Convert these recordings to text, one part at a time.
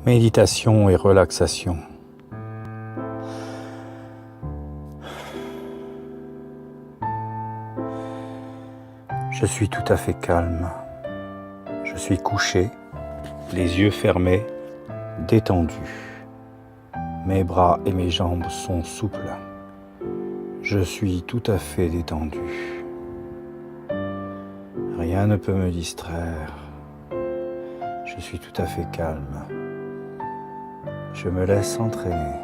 Méditation et relaxation. Je suis tout à fait calme. Je suis couché, les yeux fermés, détendu. Mes bras et mes jambes sont souples. Je suis tout à fait détendu. Rien ne peut me distraire. Je suis tout à fait calme. Je me laisse entraîner.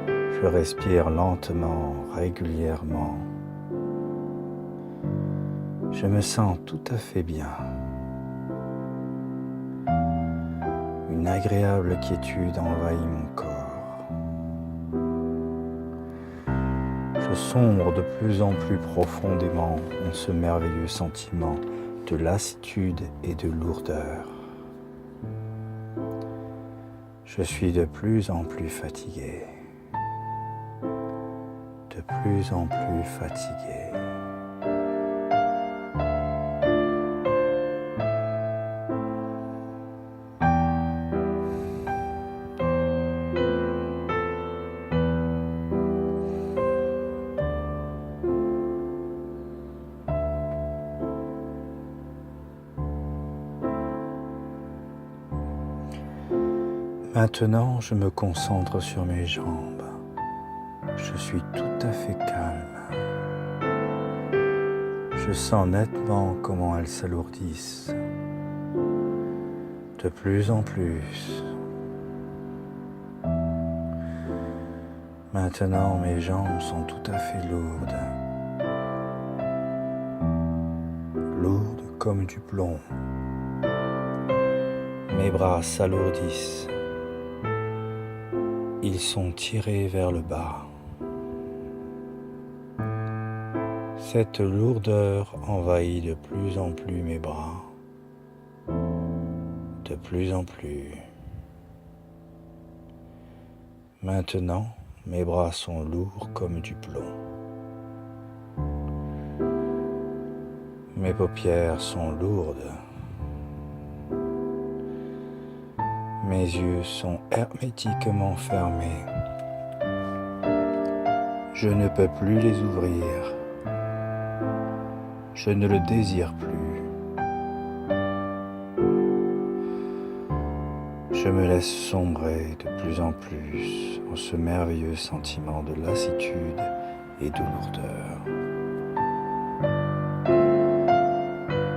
Je respire lentement, régulièrement. Je me sens tout à fait bien. Une agréable quiétude envahit mon corps. Je sombre de plus en plus profondément dans ce merveilleux sentiment de lassitude et de lourdeur. Je suis de plus en plus fatigué. De plus en plus fatigué. Maintenant, je me concentre sur mes jambes. Je suis tout à fait calme. Je sens nettement comment elles s'alourdissent. De plus en plus. Maintenant, mes jambes sont tout à fait lourdes. Lourdes comme du plomb. Mes bras s'alourdissent. Ils sont tirés vers le bas. Cette lourdeur envahit de plus en plus mes bras. De plus en plus. Maintenant, mes bras sont lourds comme du plomb. Mes paupières sont lourdes. Mes yeux sont hermétiquement fermés. Je ne peux plus les ouvrir. Je ne le désire plus. Je me laisse sombrer de plus en plus en ce merveilleux sentiment de lassitude et de lourdeur.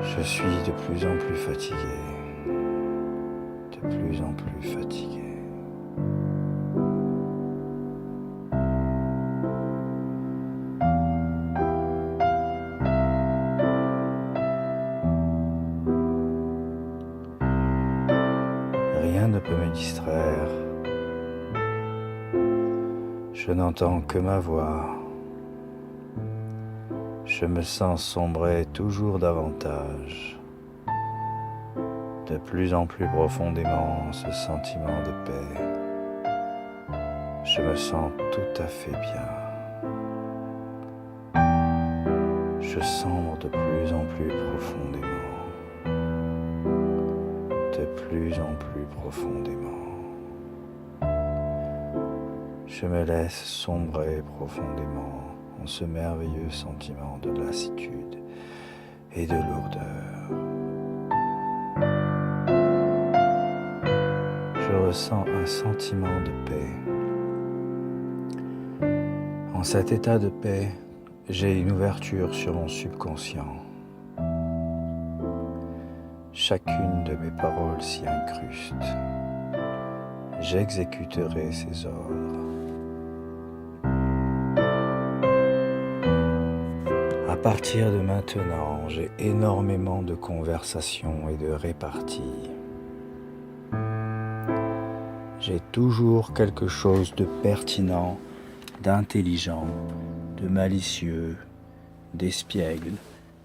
Je suis de plus en plus fatigué. De plus en plus fatigué. Rien ne peut me distraire. Je n'entends que ma voix. Je me sens sombrer toujours davantage. De plus en plus profondément ce sentiment de paix. Je me sens tout à fait bien. Je sombre de plus en plus profondément. De plus en plus profondément. Je me laisse sombrer profondément en ce merveilleux sentiment de lassitude et de lourdeur. Je ressens un sentiment de paix. En cet état de paix, j'ai une ouverture sur mon subconscient. Chacune de mes paroles s'y incruste. J'exécuterai ses ordres. À partir de maintenant, j'ai énormément de conversations et de réparties. J'ai toujours quelque chose de pertinent, d'intelligent, de malicieux, d'espiègle,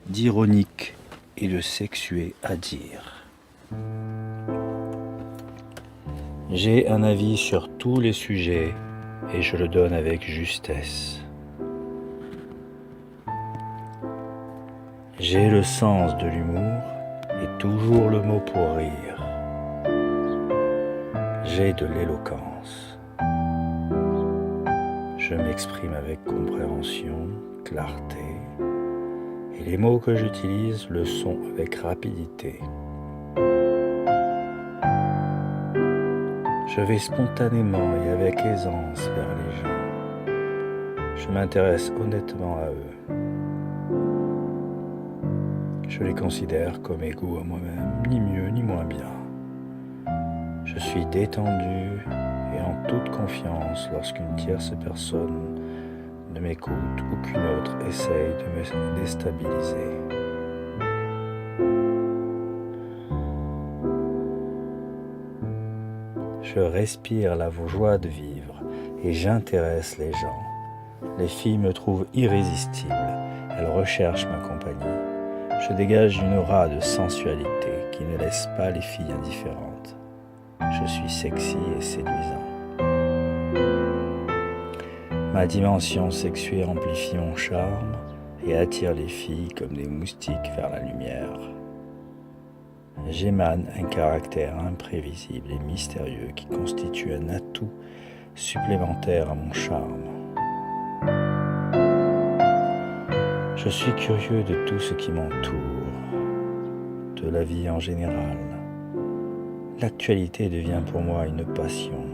d'ironique et de sexué à dire. J'ai un avis sur tous les sujets et je le donne avec justesse. J'ai le sens de l'humour et toujours le mot pour rire. J'ai de l'éloquence. Je m'exprime avec compréhension, clarté, et les mots que j'utilise le sont avec rapidité. Je vais spontanément et avec aisance vers les gens. Je m'intéresse honnêtement à eux. Je les considère comme égaux à moi-même, ni mieux ni moins bien. Je suis détendu et en toute confiance lorsqu'une tierce personne ne m'écoute ou qu'une autre essaye de me déstabiliser. Je respire la joie de vivre et j'intéresse les gens. Les filles me trouvent irrésistible, elles recherchent ma compagnie. Je dégage une aura de sensualité qui ne laisse pas les filles indifférentes. Je suis sexy et séduisant. Ma dimension sexuée amplifie mon charme et attire les filles comme des moustiques vers la lumière. J'émane un caractère imprévisible et mystérieux qui constitue un atout supplémentaire à mon charme. Je suis curieux de tout ce qui m'entoure, de la vie en général. L'actualité devient pour moi une passion.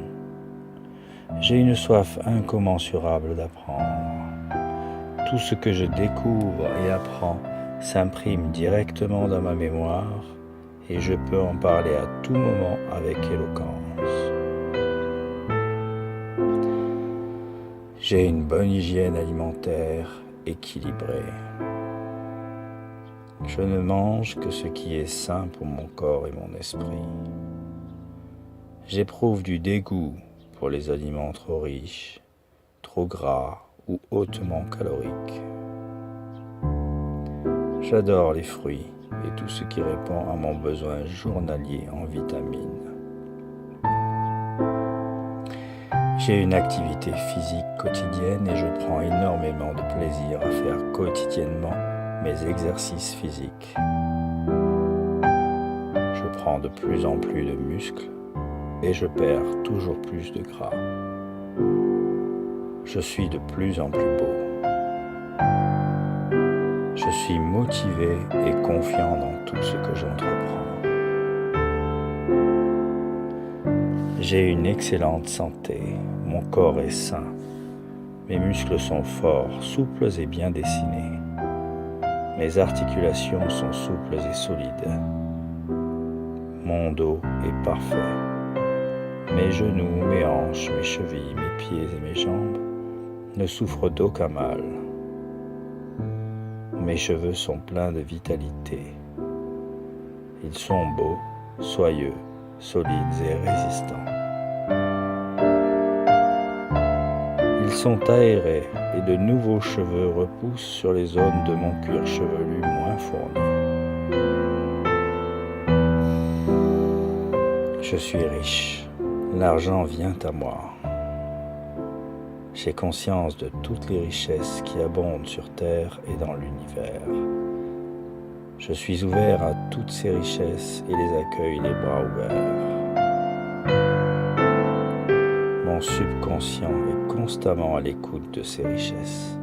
J'ai une soif incommensurable d'apprendre. Tout ce que je découvre et apprends s'imprime directement dans ma mémoire et je peux en parler à tout moment avec éloquence. J'ai une bonne hygiène alimentaire équilibrée. Je ne mange que ce qui est sain pour mon corps et mon esprit. J'éprouve du dégoût pour les aliments trop riches, trop gras ou hautement caloriques. J'adore les fruits et tout ce qui répond à mon besoin journalier en vitamines. J'ai une activité physique quotidienne et je prends énormément de plaisir à faire quotidiennement mes exercices physiques. Je prends de plus en plus de muscles et je perds toujours plus de gras. Je suis de plus en plus beau. Je suis motivé et confiant dans tout ce que j'entreprends. J'ai une excellente santé, mon corps est sain, mes muscles sont forts, souples et bien dessinés. Mes articulations sont souples et solides. Mon dos est parfait. Mes genoux, mes hanches, mes chevilles, mes pieds et mes jambes ne souffrent d'aucun mal. Mes cheveux sont pleins de vitalité. Ils sont beaux, soyeux, solides et résistants. Ils sont aérés et de nouveaux cheveux repoussent sur les zones de mon cuir chevelu moins fourni. Je suis riche. L'argent vient à moi. J'ai conscience de toutes les richesses qui abondent sur Terre et dans l'univers. Je suis ouvert à toutes ces richesses et les accueille les bras ouverts. Mon subconscient est constamment à l'écoute de ces richesses.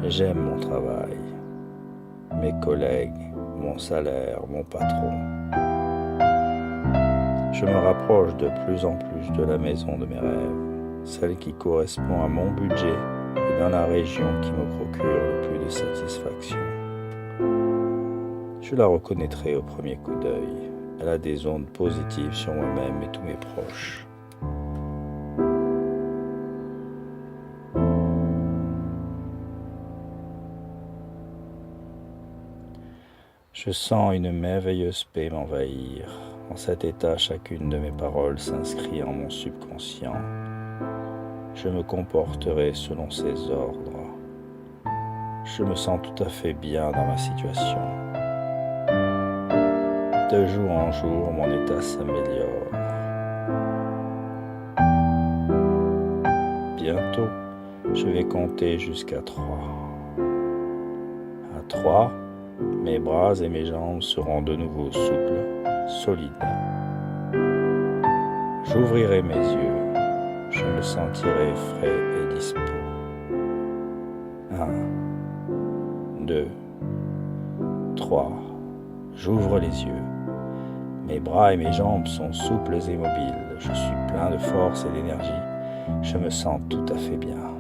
J'aime mon travail, mes collègues, mon salaire, mon patron. Je me rapproche de plus en plus de la maison de mes rêves, celle qui correspond à mon budget et dans la région qui me procure le plus de satisfaction. Je la reconnaîtrai au premier coup d'œil. Elle a des ondes positives sur moi-même et tous mes proches. Je sens une merveilleuse paix m'envahir. En cet état, chacune de mes paroles s'inscrit en mon subconscient. Je me comporterai selon ses ordres. Je me sens tout à fait bien dans ma situation. De jour en jour, mon état s'améliore. Bientôt, je vais compter jusqu'à 3. À 3, mes bras et mes jambes seront de nouveau souples, solides. J'ouvrirai mes yeux, je me sentirai frais et dispo. 1, 2, 3, j'ouvre les yeux. Mes bras et mes jambes sont souples et mobiles. Je suis plein de force et d'énergie. Je me sens tout à fait bien.